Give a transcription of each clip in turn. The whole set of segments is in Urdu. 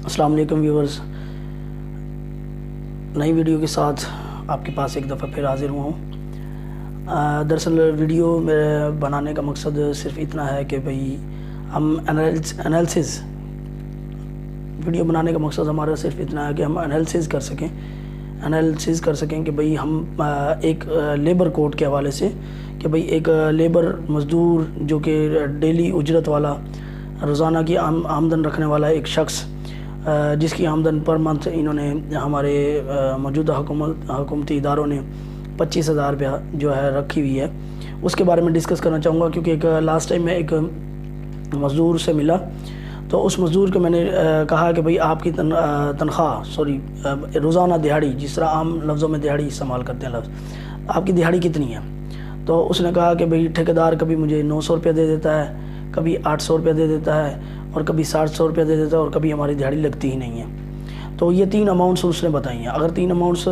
السلام علیکم ویورز، نئی ویڈیو کے ساتھ آپ کے پاس ایک دفعہ پھر حاضر ہوا ہوں۔ دراصل ویڈیو میرے بنانے کا مقصد صرف اتنا ہے کہ بھئی ہم انالیسز، ویڈیو بنانے کا مقصد ہمارا صرف اتنا ہے کہ ہم انالیسز کر سکیں کہ بھئی ہم ایک لیبر کوڈ کے حوالے سے کہ بھئی ایک لیبر مزدور جو کہ ڈیلی اجرت والا، روزانہ کی آمدن رکھنے والا ایک شخص جس کی آمدن پر منتھ انہوں نے ہمارے موجودہ حکومتی اداروں نے 25,000 روپیہ جو ہے رکھی ہوئی ہے، اس کے بارے میں ڈسکس کرنا چاہوں گا۔ کیونکہ ایک لاسٹ ٹائم میں ایک مزدور سے ملا تو اس مزدور کو میں نے کہا کہ بھئی آپ کی تنخواہ روزانہ دہاڑی، جس طرح عام لفظوں میں دہاڑی استعمال کرتے ہیں لفظ، آپ کی دہاڑی کتنی ہے؟ تو اس نے کہا کہ بھئی ٹھیکیدار کبھی مجھے 900 روپیہ دے دیتا ہے، کبھی 800 روپیہ دے دیتا ہے، اور کبھی 700 روپیہ دے دیتا ہے، اور کبھی ہماری دہاڑی لگتی ہی نہیں ہے۔ تو یہ 3 اماؤنٹس اس نے بتائی ہیں۔ اگر 3 اماؤنٹس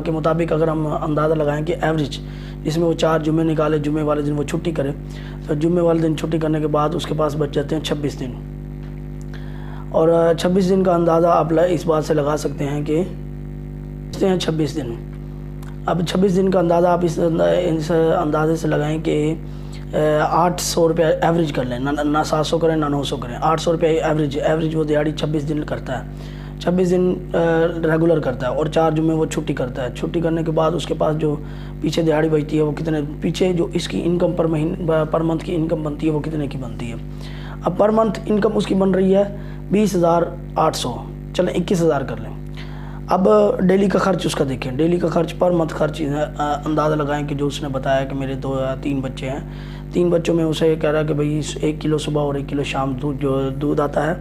کے مطابق اگر ہم اندازہ لگائیں کہ ایوریج، جس میں وہ 4 جمعے نکالے، جمعے والے دن وہ چھٹی کرے، تو جمعے والے دن چھٹی کرنے کے بعد اس کے پاس بچ جاتے ہیں 26 دن، اور 26 دن کا اندازہ آپ اس بات سے لگا سکتے ہیں کہ 26 دن۔ اب 26 دن کا اندازہ آپ اس اندازے سے لگائیں کہ 800 روپیہ ایوریج کر لیں، نہ 700 کریں نہ 900 کریں، 800 روپیہ ایوریج وہ دیہاڑی 26 دن کرتا ہے، 26 دن ریگولر کرتا ہے، اور 4 جمعے وہ چھٹی کرتا ہے۔ چھٹی کرنے کے بعد اس کے پاس جو پیچھے دیہاڑی بچتی ہے وہ کتنے، پیچھے جو اس کی انکم پر منتھ کی انکم بنتی ہے وہ کتنے کی بنتی ہے؟ اب پر منتھ انکم اس کی بن رہی ہے 20,800، چلیں 21,000 کر لیں۔ اب ڈیلی کا خرچ اس کا دیکھیں، ڈیلی کا خرچ پر منتھ خرچ اندازہ لگائیں کہ جو اس نے بتایا کہ میرے 3 بچے ہیں، 3 بچوں میں اسے کہہ رہا ہے کہ بھئی 1 کلو صبح اور 1 کلو شام دودھ آتا ہے،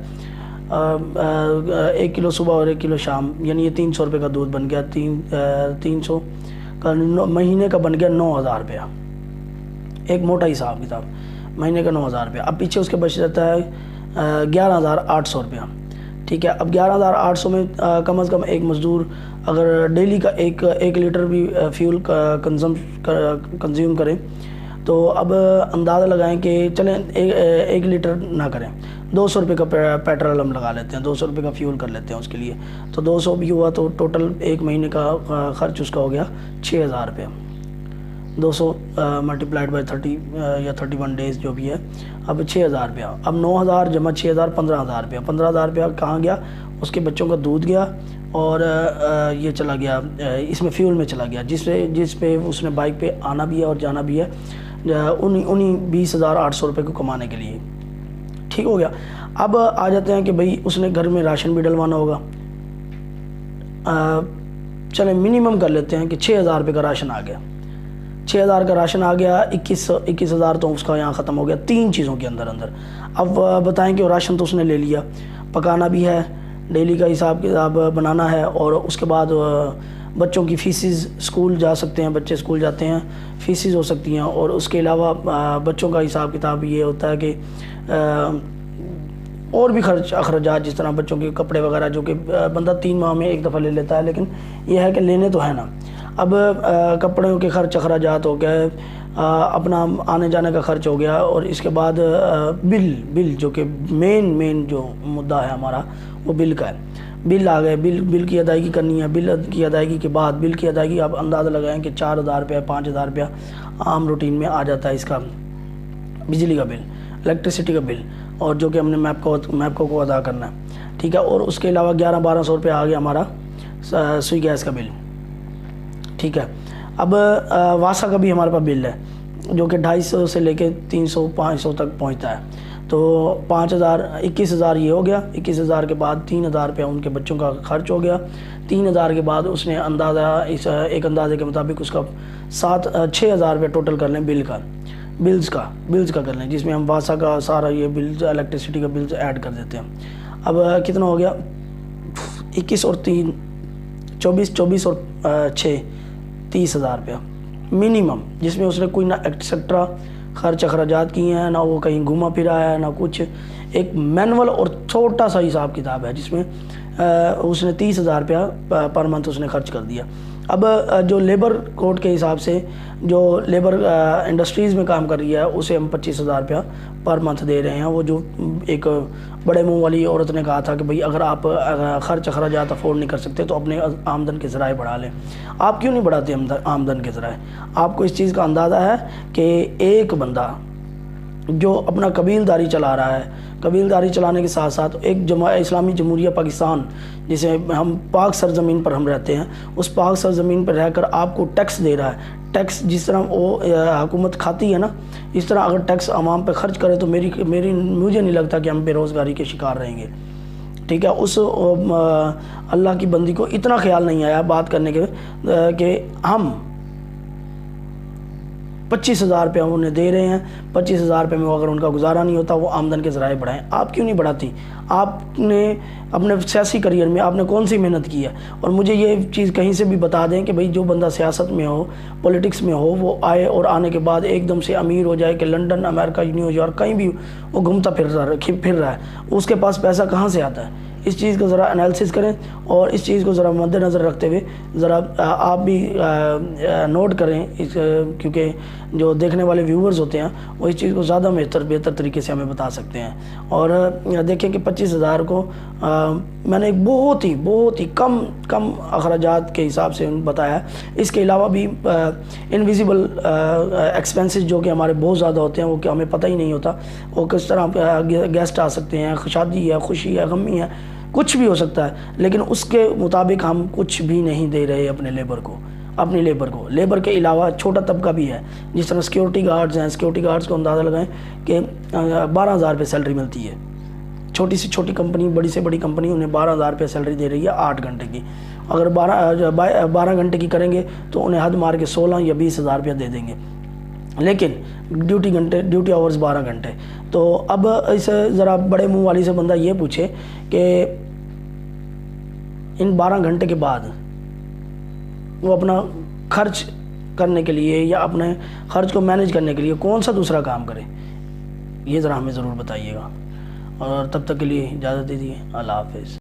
1 کلو صبح اور 1 کلو شام، یعنی یہ 300 روپے کا دودھ بن گیا، 300 کا مہینے کا بن گیا 9,000 روپیہ، ایک موٹا حساب کتاب، مہینے کا 9,000 روپیہ۔ اب پیچھے اس کے بچ جاتا ہے 11,800 روپیہ، ٹھیک ہے۔ اب 11,800 میں کم از کم ایک مزدور اگر ڈیلی کا 1 لیٹر بھی فیول کنزیوم کرے تو اب اندازہ لگائیں کہ چلیں 1 لیٹر نہ کریں، 200 روپے کا پیٹرول ہم لگا لیتے ہیں، 200 روپے کا فیول کر لیتے ہیں اس کے لیے، تو 200 بھی ہوا تو ٹوٹل ایک مہینے کا خرچ اس کا ہو گیا 6,000 روپے، 200 ملٹیپلائڈ بائی 30 یا 31 ڈیز جو بھی ہے، اب 6,000 روپیہ۔ اب 9,000 جمع 6,000 15,000 روپیہ، 15,000 روپیہ کہاں گیا؟ اس کے بچوں کا دودھ گیا، اور یہ چلا گیا اس میں فیول میں چلا گیا، جس پہ اس نے بائک پہ آنا بھی ہے اور جانا بھی ہے، انہی 20,800 روپے کو کمانے کے لیے، ٹھیک ہو گیا۔ اب آ جاتے ہیں کہ بھئی اس نے گھر میں راشن بھی ڈلوانا ہوگا، چلیں منیمم کر لیتے ہیں کہ 6,000 روپے کا راشن آ گیا، 6,000 کا راشن آ گیا، 21,000 تو اس کا یہاں ختم ہو گیا 3 چیزوں کے اندر۔ اب بتائیں کہ وہ راشن تو اس نے لے لیا، پکانا بھی ہے، ڈیلی کا حساب کتاب بنانا ہے، اور اس کے بعد بچوں کی فیسز، اسکول جا سکتے ہیں بچے، اسکول جاتے ہیں، فیسز ہو سکتی ہیں، اور اس کے علاوہ بچوں کا حساب کتاب یہ ہوتا ہے کہ اور بھی اخراجات، جس طرح بچوں کے کپڑے وغیرہ جو کہ بندہ 3 ماہ میں ایک دفعہ لے لیتا ہے، لیکن یہ ہے کہ لینے تو ہے نا۔ اب کپڑوں کے خرچ اخراجات ہو گئے، اپنا آنے جانے کا خرچ ہو گیا، اور اس کے بعد بل جو کہ مین جو مدعا ہے ہمارا وہ بل کا ہے، بل آ گئے، بل کی ادائیگی کرنی ہے، بل کی ادائیگی کے بعد بل کی ادائیگی آپ اندازہ لگائیں کہ 4,000 روپیہ 5,000 روپیہ عام روٹین میں آ جاتا ہے اس کا، بجلی کا بل، الیکٹریسٹی کا بل، اور جو کہ ہم نے میپکو کو ادا کرنا ہے، ٹھیک ہے۔ اور اس کے علاوہ 1100-1200 روپیہ آ گیا ہمارا سوئی گیس کا بل، ٹھیک ہے۔ اب واسا کا بھی ہمارے پاس بل ہے جو کہ 250 سے لے کے 300-500 تک پہنچتا ہے، تو 21,000 یہ ہو گیا، 21,000 کے بعد 3,000 روپیہ ان کے بچوں کا خرچ ہو گیا، 3,000 کے بعد اس نے اندازہ ایک اندازے کے مطابق اس کا 6,000 روپیہ ٹوٹل کر لیں بلز کا کر لیں، جس میں ہم واسا کا سارا یہ بلز، الیکٹریسٹی کا بلز ایڈ کر دیتے ہیں۔ اب کتنا ہو گیا؟ 21 اور 3 24 اور 6 30,000 روپیہ منیمم، جس میں اس نے کوئی نہ ایکسٹرا خرچ اخراجات کیے ہیں، نہ وہ کہیں گھوما پھرا ہے، نہ کچھ، ایک مینول اور چھوٹا سا حساب کتاب ہے جس میں اس نے 30,000 روپیہ پر منتھ اس نے خرچ کر دیا۔ اب جو لیبر کوڈ کے حساب سے جو لیبر انڈسٹریز میں کام کر رہی ہے اسے ہم 25,000 روپیہ پر منتھ دے رہے ہیں. وہ جو ایک بڑے منہ والی عورت نے کہا تھا کہ بھئی اگر آپ خرچ اخراجات افورڈ نہیں کر سکتے تو اپنے آمدن کے ذرائع بڑھا لیں. آپ کیوں نہیں بڑھاتے آمدن کے ذرائع؟ آپ کو اس چیز کا اندازہ ہے کہ ایک بندہ جو اپنا قبیلداری چلا رہا ہے، قبیلداری چلانے کے ساتھ ساتھ ایک اسلامی جمہوریہ پاکستان جسے ہم پاک سرزمین پر ہم رہتے ہیں، اس پاک سرزمین پر رہ کر آپ کو ٹیکس دے رہا ہے. ٹیکس جس طرح وہ حکومت کھاتی ہے نا، اس طرح اگر ٹیکس عوام پہ خرچ کرے تو مجھے نہیں لگتا کہ ہم بے روزگاری کے شکار رہیں گے. ٹھیک ہے، اس اللہ کی بندی کو اتنا خیال نہیں آیا بات کرنے کے کہ ہم 25,000 روپیہ انہیں دے رہے ہیں. 25,000 روپے میں اگر ان کا گزارا نہیں ہوتا وہ آمدن کے ذرائع بڑھائیں. آپ کیوں نہیں بڑھاتی؟ آپ نے اپنے سیاسی کریئر میں آپ نے کون سی محنت کی ہے؟ اور مجھے یہ چیز کہیں سے بھی بتا دیں کہ بھئی جو بندہ سیاست میں ہو، پولیٹکس میں ہو، وہ آئے اور آنے کے بعد ایک دم سے امیر ہو جائے کہ لنڈن، امریکہ، نیو یارک کہیں بھی وہ گھومتا پھر رہا ہے، اس کے پاس پیسہ کہاں سے آتا ہے؟ اس چیز کو ذرا انالیسس کریں اور اس چیز کو ذرا مد نظر رکھتے ہوئے ذرا آپ بھی نوٹ کریں، کیونکہ جو دیکھنے والے ویورز ہوتے ہیں وہ اس چیز کو زیادہ بہتر طریقے سے ہمیں بتا سکتے ہیں. اور دیکھیں کہ 25,000 کو میں نے ایک بہت ہی کم اخراجات کے حساب سے بتایا ہے. اس کے علاوہ بھی انویزیبل ایکسپینسز جو کہ ہمارے بہت زیادہ ہوتے ہیں، وہ کہ ہمیں پتہ ہی نہیں ہوتا وہ کس طرح گیسٹ آ سکتے ہیں، شادی ہے، خوشی ہے، غمی ہے، کچھ بھی ہو سکتا ہے. لیکن اس کے مطابق ہم کچھ بھی نہیں دے رہے اپنے لیبر کو. لیبر کے علاوہ چھوٹا طبقہ بھی ہے، جس طرح سیکیورٹی گارڈز ہیں. سیکیورٹی گارڈز کو اندازہ لگائیں کہ 12,000 روپے سیلری ملتی ہے. چھوٹی سے چھوٹی کمپنی، بڑی سے بڑی کمپنی انہیں 12,000 روپے سیلری دے رہی ہے 8 گھنٹے کی. اگر 12 گھنٹے کی کریں گے تو انہیں حد مار کے 16 یا 20,000 روپیہ دے دیں گے. لیکن ڈیوٹی آورز 12 گھنٹے. تو اب اسے ذرا بڑے منہ والی سے بندہ یہ پوچھے کہ ان 12 گھنٹے کے بعد وہ اپنا خرچ کرنے کے لیے یا اپنے خرچ کو مینیج کرنے کے لیے کون سا دوسرا کام کرے، یہ ذرا ہمیں ضرور بتائیے گا. اور تب تک کے لیے اجازت دیجیے. اللہ حافظ.